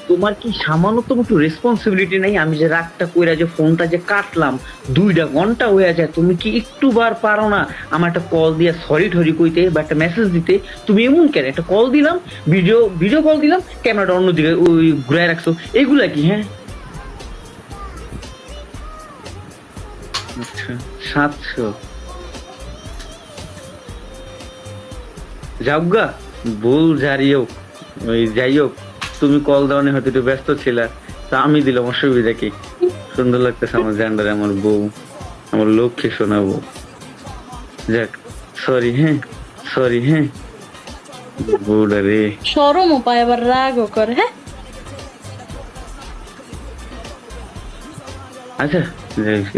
তোমার কি সামান্যতম একটু রেসপন্সিবিলিটি নাই? আমি যে রাগটা কইরা যে ফোনটা যে কাটলাম, 2টা ঘন্টা হয়ে যায়, তুমি কি একটু বার পারো না আমার একটা কল দিয়ে সরি টরি কইতে বা একটা মেসেজ দিতে? তুমি এমন কেন, একটা কল দিলাম, ভিডিও ভিডিও কল দিলাম, ক্যামেরাটা অন্যদিকে ওই ঘুরাই রাখছো, এগুলা কি? হ্যাঁ, আচ্ছা, 700 যাওগা, ভুল যাই হোক, ওই যাই হোক, তুমি কল দেওয়ানি হয়তো একটু ব্যস্ত ছিলা, তা আমি দিলাম, অসুবিধা কি? সুন্দর লাগতেছে আমার জেন্ডারে, আমার বউ, আমার লক্ষ্মী শোনাবো। যাক, সরি হ্যাঁ, সরি হ্যাঁ, বউডা রে। শরমও পায় আবার রাগও করে, হ্যাঁ। আচ্ছা, যাই হোক,